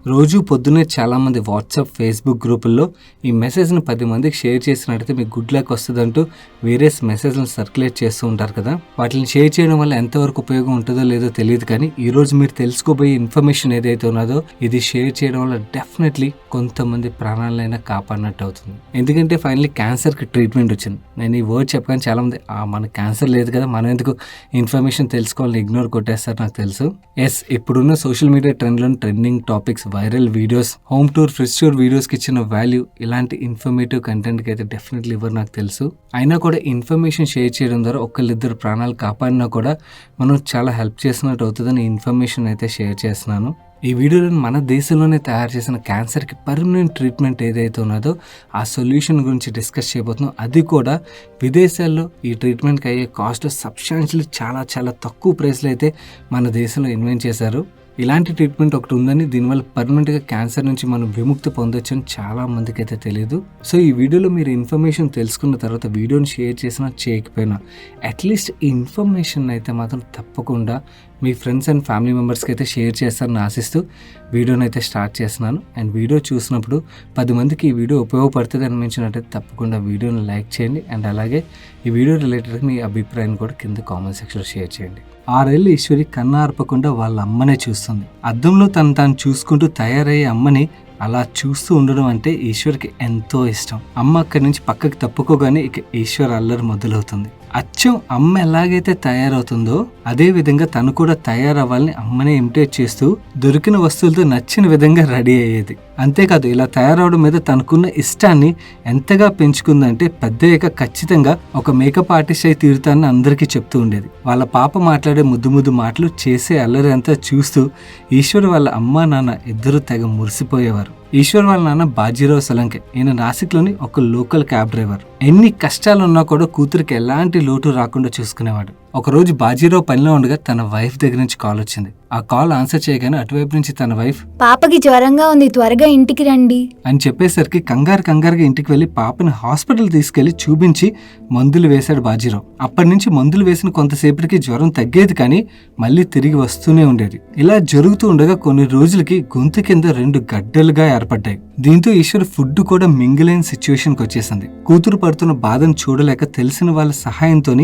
రోజు పొద్దున్నే చాలామంది వాట్సాప్, ఫేస్బుక్ గ్రూపుల్లో ఈ మెసేజ్ని 10 మందికి షేర్ చేసినట్టయితే మీకు గుడ్ లక్ వస్తుందంటూ వేరియస్ మెసేజ్లను సర్క్యులేట్ చేస్తూ ఉంటారు కదా. వాటిని షేర్ చేయడం వల్ల ఎంతవరకు ఉపయోగం ఉంటుందో లేదో తెలియదు, కానీ ఈరోజు మీరు తెలుసుకోబోయే ఇన్ఫర్మేషన్ ఏదైతే ఉన్నదో ఇది షేర్ చేయడం వల్ల డెఫినెట్లీ కొంతమంది ప్రాణాలైనా కాపాడినట్టు అవుతుంది. ఎందుకంటే ఫైనల్లీ క్యాన్సర్కి ట్రీట్మెంట్ వచ్చింది. నేను ఈ వర్డ్ చెప్పగానే చాలామంది మనకు క్యాన్సర్ లేదు కదా, మనం ఎందుకు ఇన్ఫర్మేషన్ తెలుసుకోవాలని ఇగ్నోర్ కొట్టేస్తారు నాకు తెలుసు. ఇప్పుడున్న సోషల్ మీడియా ట్రెండ్లో trending topics, viral videos, home tour, fridge tour వీడియోస్కి ఇచ్చిన వాల్యూ, ఇలాంటి ఇన్ఫర్మేటివ్ కంటెంట్కి అయితే డెఫినెట్లీ ఇవ్వరు నాకు తెలుసు. అయినా కూడా ఇన్ఫర్మేషన్ షేర్ చేయడం ద్వారా ఒకళ్ళిద్దరు ప్రాణాలు కాపాడినా కూడా మనం చాలా హెల్ప్ చేసినట్టు అవుతుందని ఇన్ఫర్మేషన్ అయితే షేర్ చేస్తున్నాను. ఈ వీడియోలో మన దేశంలోనే తయారు చేసిన క్యాన్సర్కి పర్మనెంట్ ట్రీట్మెంట్ ఏదైతే ఉన్నదో ఆ సొల్యూషన్ గురించి డిస్కస్ చేయబోతున్నాం. అది కూడా విదేశాల్లో ఈ ట్రీట్మెంట్కి అయ్యే కాస్ట్ సబ్స్టాన్షియల్లీ చాలా చాలా తక్కువ ప్రైస్లో అయితే మన దేశంలో ఇన్వెంట్ చేశారు. ఇలాంటి ట్రీట్మెంట్ ఒకటి ఉందని, దీనివల్ల పర్మనెంట్గా క్యాన్సర్ నుంచి మనం విముక్తి పొందొచ్చు అని చాలా మందికి అయితే తెలియదు. సో ఈ వీడియోలో మీరు ఇన్ఫర్మేషన్ తెలుసుకున్న తర్వాత వీడియోని షేర్ చేసినా చేయకపోయినా అట్లీస్ట్ ఈ ఇన్ఫర్మేషన్ అయితే మాత్రం తప్పకుండా మీ ఫ్రెండ్స్ అండ్ ఫ్యామిలీ మెంబర్స్కి అయితే షేర్ చేస్తారని ఆశిస్తూ వీడియోని అయితే స్టార్ట్ చేస్తున్నాను. అండ్ వీడియో చూసినప్పుడు 10 మందికి ఈ వీడియో ఉపయోగపడుతుంది అనిపించినట్టయితే తప్పకుండా వీడియోని లైక్ చేయండి. అండ్ అలాగే ఈ వీడియో రిలేటెడ్ మీ అభిప్రాయాన్ని కూడా కింద కామెంట్ సెక్షన్లో షేర్ చేయండి. 6 ఏళ్ళు ఈశ్వరి కన్నార్పకుండా వాళ్ళ అమ్మనే చూస్తుంది. అద్దంలో తాను చూసుకుంటూ తయారయ్యే అమ్మని అలా చూస్తూ ఉండడం అంటే ఈశ్వర్కి ఎంతో ఇష్టం. అమ్మ అక్కడి నుంచి పక్కకి తప్పుకోగానే ఇక ఈశ్వర్ అల్లరి మొదలవుతుంది. అచ్చం అమ్మ ఎలాగైతే తయారవుతుందో అదే విధంగా తను కూడా తయారవ్వాలని అమ్మనే ఇమిటేట్ చేస్తూ దొరికిన వస్తువులతో నచ్చిన విధంగా రెడీ అయ్యేది. అంతేకాదు ఇలా తయారవడం మీద తనకున్న ఇష్టాన్ని ఎంతగా పెంచుకుందంటే పెద్దయ్యాక ఖచ్చితంగా ఒక మేకప్ ఆర్టిస్ట్ అయి తీరుతానని అందరికీ చెప్తూ ఉండేది. వాళ్ళ పాప మాట్లాడే ముద్దు మాటలు, చేసే అల్లరి అంతా చూస్తూ ఈశ్వర్ వాళ్ళ అమ్మా నాన్న ఇద్దరు తెగ మురిసిపోయేవారు. ఈశ్వర్ వాళ్ళ నాన్న బాజీరావు సలంకే. ఈయన నాసిక్లోని ఒక లోకల్ క్యాబ్ డ్రైవర్. ఎన్ని కష్టాలున్నా కూడా కూతురికి ఎలాంటి లోటు రాకుండా చూసుకునేవాడు. ఒకరోజు బాజీరావు పనిలో ఉండగా తన వైఫ్ దగ్గర నుంచి కాల్ వచ్చింది. ఆ కాల్ ఆన్సర్ చేయగానే అటువైపు నుంచి తన వైఫ్, పాపకి జ్వరంగా ఉంది, త్వరగా ఇంటికి రండి అని చెప్పేసరికి కంగారుగా ఇంటికి వెళ్లి పాపని హాస్పిటల్ తీసుకెళ్లి చూపించి మందులు వేశాడు బాజీరావు. అప్పటి నుంచి మందులు వేసిన కొంతసేపటికి జ్వరం తగ్గేది, కానీ మళ్ళీ తిరిగి వస్తూనే ఉండేది. ఇలా జరుగుతూ ఉండగా కొన్ని రోజులకి గొంతు కింద 2 గడ్డలుగా ఏర్పడ్డాయి. దీంతో ఈశ్వర్ ఫుడ్ కూడా మింగిలైన సిచ్యువేషన్కి వచ్చేసింది. కూతురు పడుతున్న బాధను చూడలేక తెలిసిన వాళ్ళ సహాయంతో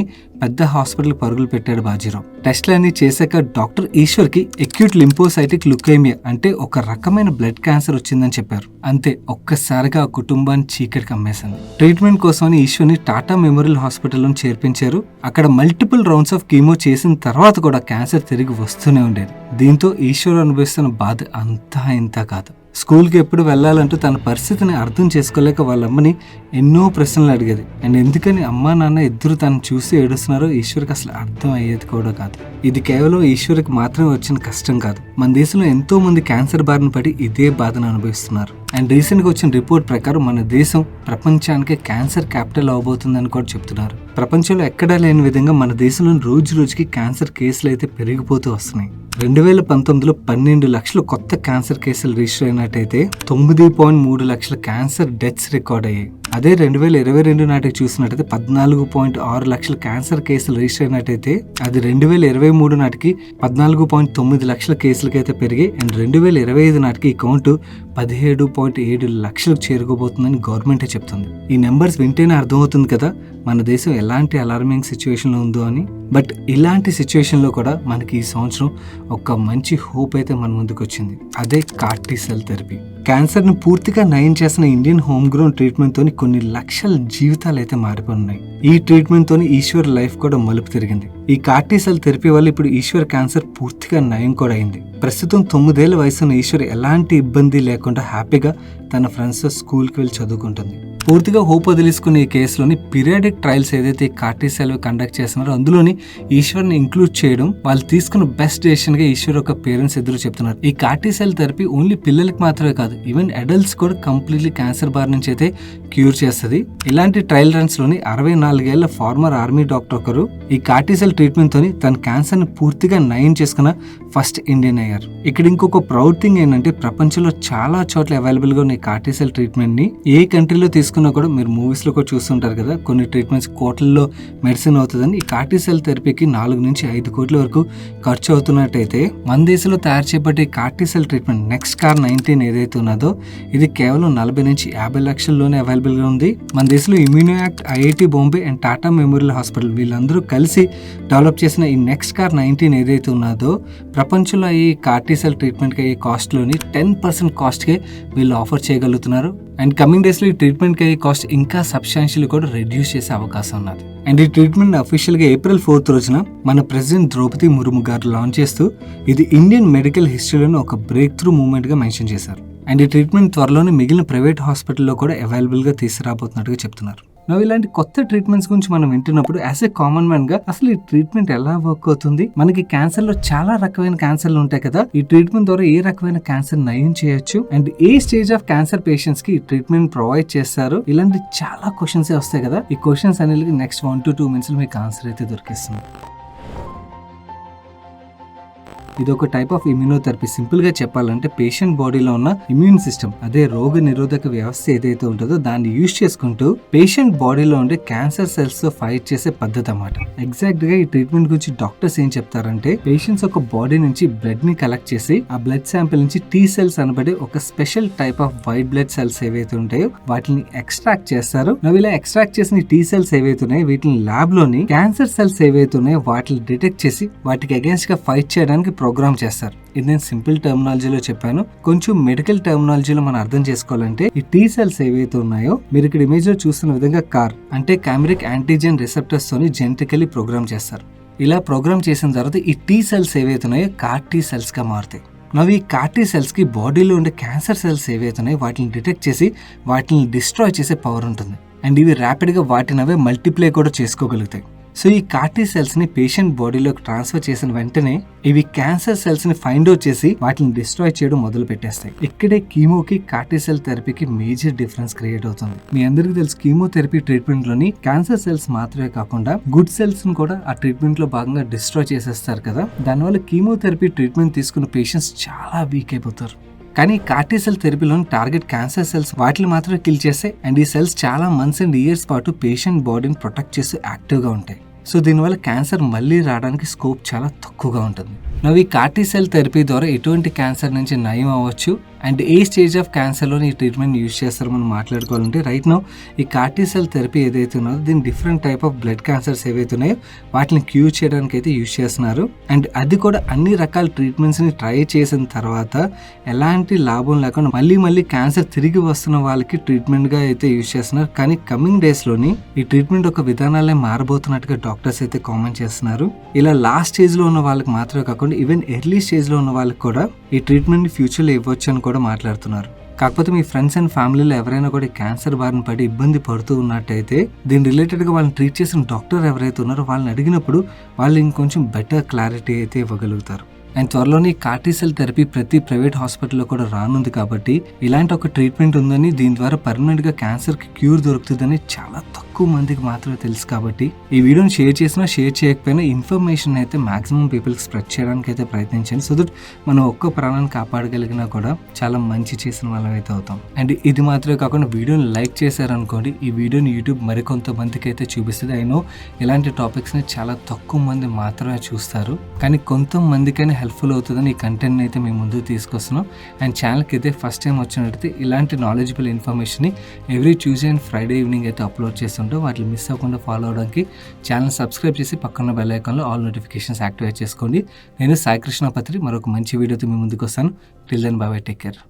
పెద్ద హాస్పిటల్ పరుగులు పెట్టాడు బాజీరావు. టెస్ట్లన్నీ చేశాక డాక్టర్ ఈశ్వర్ కి అక్యూట్ లింఫోసైటిక్ లుకేమియా అంటే ఒక రకమైన బ్లడ్ క్యాన్సర్ వచ్చిందని చెప్పారు. అంతే, ఒక్కసారిగా ఆ కుటుంబాన్ని చీకటికి అమ్మేసింది. ట్రీట్మెంట్ కోసమని ఈశ్వర్ని టాటా మెమోరియల్ హాస్పిటల్లో చేర్పించారు. అక్కడ మల్టిపుల్ రౌండ్స్ ఆఫ్ కీమో చేసిన తర్వాత కూడా క్యాన్సర్ తిరిగి వస్తూనే ఉండేది. దీంతో ఈశ్వర్ అనుభవిస్తున్న బాధ అంతా ఇంత కాదు. స్కూల్కి ఎప్పుడు వెళ్ళాలంటూ తన పరిస్థితిని అర్థం చేసుకోలేక వాళ్ళమ్మని ఎన్నో ప్రశ్నలు అడిగేది. అండ్ ఎందుకని అమ్మా నాన్న ఇద్దరు తను చూసి ఏడుస్తున్నారో ఈశ్వర్కి అసలు అర్థం అయ్యేది కూడా కాదు. ఇది కేవలం ఈశ్వర్కి మాత్రమే వచ్చిన కష్టం కాదు. మన దేశంలో ఎంతో మంది క్యాన్సర్ బారిన పడి ఇదే బాధను అనుభవిస్తున్నారు. అండ్ రీసెంట్గా వచ్చిన రిపోర్ట్ ప్రకారం మన దేశం ప్రపంచానికి క్యాన్సర్ క్యాపిటల్ అవబోతుందని కూడా చెప్తున్నారు. ప్రపంచంలో ఎక్కడా లేని విధంగా మన దేశంలో రోజుకి క్యాన్సర్ కేసులు అయితే పెరిగిపోతూ వస్తున్నాయి. 2019లో 12 లక్షల కొత్త క్యాన్సర్ కేసులు రిజిస్టర్ అయినట్టయితే 9.3 లక్షల క్యాన్సర్ డెత్స్ రికార్డ్ అయ్యాయి. అదే 2022 నాటికి చూసినట్టయితే 14.6 లక్షల క్యాన్సర్ కేసులు రిజిస్టర్ అయినట్టయితే అది 2023 నాటికి 14.9 లక్షల కేసులకైతే పెరిగి అండ్ 2025 నాటికి ఈ కౌంట్ 17.7 లక్షలకు చేరుకోబోతుందని గవర్నమెంటే చెప్తుంది. ఈ నెంబర్స్ వింటేనే అర్థమవుతుంది కదా మన దేశం ఎలాంటి అలార్మింగ్ సిచ్యువేషన్లో ఉందో అని. బట్ ఇలాంటి సిచ్యువేషన్లో కూడా మనకి ఈ సంవత్సరం ఒక మంచి హోప్ అయితే మన ముందుకు వచ్చింది. అదే CAR-T సెల్ థెరపీ. క్యాన్సర్ని పూర్తిగా నయం చేసిన ఇండియన్ హోమ్ గ్రోన్ ట్రీట్మెంట్తో కొన్ని లక్షల జీవితాలు అయితే మారిపోయినాయి. ఈ ట్రీట్మెంట్తో ఈశ్వర్ లైఫ్ కూడా మలుపు తిరిగింది. ఈ CAR-T సెల్ థెరపీ వల్ల ఇప్పుడు ఈశ్వర్ క్యాన్సర్ పూర్తిగా నయం కూడా అయింది. ప్రస్తుతం 9 ఏళ్ల వయసున్న ఈశ్వర్ ఎలాంటి ఇబ్బంది లేకుండా హ్యాపీగా తన ఫ్రెండ్స్తో స్కూల్కి వెళ్ళి చదువుకుంటుంది. పూర్తిగా హోప్ వదిలేసుకున్న ఈ కేసులోని పీరియాడిక్ ట్రయల్స్ ఏదైతే CAR-T సెల్ కండక్ట్ చేస్తున్నారో అందులోని ఈశ్వర్ని ఇంక్లూడ్ చేయడం వాళ్ళు తీసుకున్న బెస్ట్ డెసిషన్ గా ఈశ్వర్ ఒక పేరెంట్స్ ఎదురు చెప్తున్నారు. ఈ CAR-T సెల్ థెరపీ ఓన్లీ పిల్లలకి మాత్రమే కాదు, ఈవెన్ అడల్ట్స్ కూడా కంప్లీట్లీ క్యాన్సర్ బారి నుంచి అయితే క్యూర్ చేస్తుంది. ఇలాంటి ట్రయల్ రన్స్ లోని 64 ఏళ్ల ఫార్మర్ ఆర్మీ డాక్టర్ ఒకరు ఈ కార్టిసెల్ ట్రీట్మెంట్ తోని తన క్యాన్సర్ ని పూర్తిగా నయం చేసుకున్న ఫస్ట్ ఇండియన్ అయ్యారు. ఇక్కడ ఇంకొక ప్రౌడ్ థింగ్ ఏంటంటే ప్రపంచంలో చాలా చోట్ల అవైలబుల్ గా ఉన్న కార్టిసెల్ ట్రీట్మెంట్ ని ఏ కంట్రీలో తీసుకున్నా కూడా మీరు మూవీస్ లో కూడా చూస్తుంటారు కదా, కొన్ని ట్రీట్మెంట్స్ కోట్లలో మెడిసిన్ అవుతుందని. ఈ కార్టిసెల్ థెరపీకి 4 నుంచి 5 కోట్ల వరకు ఖర్చు అవుతున్నట్టయితే మన దేశంలో తయారు చేయబడే కార్టిసెల్ ట్రీట్మెంట్ నెక్స్ట్ కార్ 19 ఏదైతే ఉన్నదో ఇది కేవలం 40 నుంచి 50 లక్షల్లోనే అవైలబుల్ గా ఉంది. మన దేశంలో immuno act, IIT Bombay and Tata memorial hospital వీళ్ళందరూ కలిసి డెవలప్ చేసిన ఈ నెక్స్ట్ కార్ 19 ఏదైతే ఉన్నదో ప్రపంచంలో ఈ కార్టిసెల్ ట్రీట్మెంట్ కి అయ్యే కాస్ట్ లోని 10% కాస్ట్ కే వీళ్ళు ఆఫర్ చేయగలుగుతున్నారు. అండ్ కమింగ్ డేస్ లో ఈ ట్రీట్మెంట్ కి అయ్యే కాస్ట్ ఇంకా సబ్స్టాన్షియల్ కూడా రెడ్యూస్ చేసే అవకాశం ఉన్నది. అండ్ ఈ ట్రీట్మెంట్ అఫీషియల్ గా April 4th రోజున మన ప్రెసిడెంట్ ద్రౌపది ముర్ము గారు లాంచ్ చేస్తూ ఇది ఇండియన్ మెడికల్ హిస్టరీలోని ఒక బ్రేక్ త్రూ మూవ్మెంట్ గా మెన్షన్ చేశారు. అండ్ ఈ ట్రీట్మెంట్ త్వరలోనే మిగిలిన ప్రైవేట్ హాస్పిటల్లో కూడా అవైలబుల్ గా తీసుకురాబోతున్నట్టుగా చెప్తున్నారు. నువ్వు ఇలాంటి కొత్త ట్రీట్మెంట్స్ గురించి మనం వింటున్నప్పుడు యాజ్ ఏ కామన్ మ్యాన్ గా అసలు ఈ ట్రీట్మెంట్ ఎలా వర్క్ అవుతుంది, మనకి క్యాన్సర్ లో చాలా రకమైన క్యాన్సర్లు ఉంటాయి కదా, ఈ ట్రీట్మెంట్ ద్వారా ఏ రకమైన క్యాన్సర్ నయం చేయొచ్చు and A stage of cancer patients కి ఈ ట్రీట్మెంట్ ప్రొవైడ్ చేస్తారు, ఇలాంటి చాలా క్వశ్చన్స్ వస్తాయి కదా. ఈ క్వశ్చన్స్ అనేది నెక్స్ట్ 1 to 2 minutes మీకు ఆన్సర్ అయితే దొరికిస్తుంది. ఇది ఒక టైప్ ఆఫ్ ఇమ్యూనోథెరపీ. సింపుల్ గా చెప్పాలంటే పేషెంట్ బాడీలో ఉన్న ఇమ్యూన్ సిస్టమ్, అదే రోగ నిరోధక వ్యవస్థ ఏదైతే ఉంటుందో దాన్ని యూజ్ చేసుకుంటూ పేషెంట్ బాడీలో ఉండే క్యాన్సర్ సెల్స్ తో ఫైట్ చేసే పద్ధతి అన్నమాట. ఎగ్జాక్ట్ గా ఈ ట్రీట్మెంట్ గురించి డాక్టర్స్ ఏం చెప్తారంటే పేషెంట్స్ ఒక బాడీ నుంచి బ్లడ్ ని కలెక్ట్ చేసి ఆ బ్లడ్ శాంపిల్ నుంచి టీ సెల్స్ అనబడే ఒక special type off white blood cells ఏవైతే ఉంటాయో వాటిని ఎక్స్ట్రాక్ట్ చేస్తారు. నువ్వు ఇలా ఎక్స్ట్రాక్ట్ చేసిన టీ సెల్స్ ఏవైతే ఉన్నాయో వీటిని ల్యాబ్ లోని క్యాన్సర్ సెల్స్ ఏవైతే ఉన్నాయో వాటిని డిటెక్ట్ చేసి వాటికి అగేన్స్ట్ గా ఫైట్ చేయడానికి ప్రోగ్రామ్ చేస్తారు. ఇది నేను సింపుల్ టర్మినాలజీలో చెప్పాను. కొంచెం మెడికల్ టర్మినాలజీలో మనం అర్థం చేసుకోవాలంటే ఈ టీ సెల్స్ ఏవైతే ఉన్నాయో మీరు ఇక్కడ ఇమేజ్ లో చూస్తున్న విధంగా కార్ అంటే కెమెరిక్ యాంటీజెన్ రిసెప్టర్స్ తోని జెనెటికలీ ప్రోగ్రామ్ చేస్తారు. ఇలా ప్రోగ్రామ్ చేసిన తర్వాత ఈ టీ సెల్స్ ఏవైతే ఉన్నాయో కార్ టీ సెల్స్ గా మారుతాయి. నవ్వు ఈ కార్ టీ సెల్స్ కి బాడీలో ఉండే క్యాన్సర్ సెల్స్ ఏవైతే ఉన్నాయో వాటిని డిటెక్ట్ చేసి వాటిని డిస్ట్రాయ్ చేసే పవర్ ఉంటుంది. అండ్ ఇవి ర్యాపిడ్ గా వాటినవే మల్టిప్లై కూడా చేసుకోగలుగుతాయి. సో ఈ కార్టీ సెల్స్ ని పేషెంట్ బాడీలోకి ట్రాన్స్ఫర్ చేసిన వెంటనే ఇవి క్యాన్సర్ సెల్స్ ని ఫైండ్ అవుట్ చేసి వాటిని డిస్ట్రాయ్ చేయడం మొదలు పెట్టేస్తాయి. ఇక్కడే కీమోకి కార్టీ సెల్ థెరపీకి మేజర్ డిఫరెన్స్ క్రియేట్ అవుతుంది. మీ అందరికీ తెలుసు కీమోథెరపీ ట్రీట్మెంట్ లోని క్యాన్సర్ సెల్స్ మాత్రమే కాకుండా గుడ్ సెల్స్ ని కూడా ఆ ట్రీట్మెంట్ లో భాగంగా డిస్ట్రాయ్ చేసేస్తారు కదా. దానివల్ల కీమోథెరపీ ట్రీట్మెంట్ తీసుకున్న పేషెంట్స్ చాలా వీక్ అయిపోతారు. కానీ కార్టీ సెల్ థెరపీలోని టార్గెట్ క్యాన్సర్ సెల్స్ వాటిని మాత్రమే కిల్ చేస్తాయి. అండ్ ఈ సెల్స్ చాలా మంత్స్ అండ్ ఇయర్స్ పాటు పేషెంట్ బాడీని ప్రొటెక్ట్ చేస్తూ యాక్టివ్ గా ఉంటాయి. సో దీనివల్ల క్యాన్సర్ మళ్ళీ రావడానికి స్కోప్ చాలా తక్కువగా ఉంటుంది. నవ్వు ఈ కార్టీ సెల్ థెరపీ ద్వారా ఎటువంటి క్యాన్సర్ నుంచి నయం అవ్వచ్చు అండ్ ఏ స్టేజ్ ఆఫ్ క్యాన్సర్లో ఈ ట్రీట్మెంట్ యూజ్ చేస్తారో మనం మాట్లాడుకోవాలంటే రైట్ నౌ ఈ కార్టీ సెల్ థెరపీ ఏదైతే ఉన్నదో దీని different type of blood cancers ఏవైతే ఉన్నాయో వాటిని క్యూర్ చేయడానికి అయితే యూజ్ చేస్తున్నారు. అండ్ అది కూడా అన్ని రకాల ట్రీట్మెంట్స్ని ట్రై చేసిన తర్వాత ఎలాంటి లాభం లేకుండా మళ్ళీ క్యాన్సర్ తిరిగి వస్తున్న వాళ్ళకి ట్రీట్మెంట్గా అయితే యూజ్ చేస్తున్నారు. కానీ కమింగ్ డేస్లోని ఈ ట్రీట్మెంట్ ఒక విధానాలే మారబోతున్నట్టుగా డాక్టర్స్ అయితే కామెంట్ చేస్తున్నారు. ఇలా లాస్ట్ స్టేజ్లో ఉన్న వాళ్ళకి మాత్రమే కాకుండా ఈవెన్ ఎర్లీ స్టేజ్లో ఉన్న వాళ్ళకి కూడా ఈ ట్రీట్మెంట్ని ఫ్యూచర్లో ఇవ్వచ్చు అని కూడా మాట్లాడుతున్నారు. కాకపోతే మీ ఫ్రెండ్స్ అండ్ ఫ్యామిలీలో ఎవరైనా కూడా క్యాన్సర్ బారిన పడి ఇబ్బంది పడుతూ ఉన్నట్టయితే దీని రిలేటెడ్గా వాళ్ళని ట్రీట్ చేసిన డాక్టర్ ఎవరైతే ఉన్నారో వాళ్ళని అడిగినప్పుడు వాళ్ళు ఇంకొంచెం బెటర్ క్లారిటీ అయితే ఇవ్వగలుగుతారు. అండ్ త్వరలోనే కార్టీ సెల్ థెరపీ ప్రతి ప్రైవేట్ హాస్పిటల్లో కూడా రానుంది కాబట్టి ఇలాంటి ఒక ట్రీట్మెంట్ ఉందని దీని ద్వారా పర్మనెంట్ గా క్యాన్సర్ కి క్యూర్ దొరుకుతుందని చాలా తక్కువ మందికి మాత్రమే తెలుసు. కాబట్టి ఈ వీడియోని షేర్ చేసినా షేర్ చేయకపోయినా ఇన్ఫర్మేషన్ అయితే మాక్సిమం పీపుల్కి స్ప్రెడ్ చేయడానికి అయితే ప్రయత్నించండి. సో దట్ మనం ఒక్క ప్రాణాన్ని కాపాడగలిగినా కూడా చాలా మంచి చేసిన వాళ్ళం అయితే అవుతాం. అండ్ ఇది మాత్రమే కాకుండా వీడియోని లైక్ చేశారనుకోండి ఈ వీడియోని యూట్యూబ్ మరికొంతమందికి అయితే చూపిస్తుంది. అయినో ఇలాంటి టాపిక్స్ని చాలా తక్కువ మంది మాత్రమే చూస్తారు, కానీ కొంతమందికైనా హెల్ప్ఫుల్ అవుతుందని ఈ కంటెంట్ని అయితే మేము ముందుకు తీసుకొస్తున్నాం. అండ్ ఛానల్కి అయితే ఫస్ట్ టైం వచ్చినట్టయితే ఇలాంటి నాలెడ్జబుల్ ఇన్ఫర్మేషన్ని every Tuesday and Friday evening అయితే అప్లోడ్ చేస్తుంటాం. వాటిని మిస్ అవ్వకుండా ఫాలో అవడానికి ఛానల్ సబ్స్క్రైబ్ చేసి పక్కన బెల్ ఐకాన్లో ఆల్ నోటిఫికేషన్స్ యాక్టివేట్ చేసుకోండి. నేను సాయి కృష్ణ పత్రి మరొక మంచి వీడియోతో మీ ముందుకు వస్తాను. Till then bye bye, take care.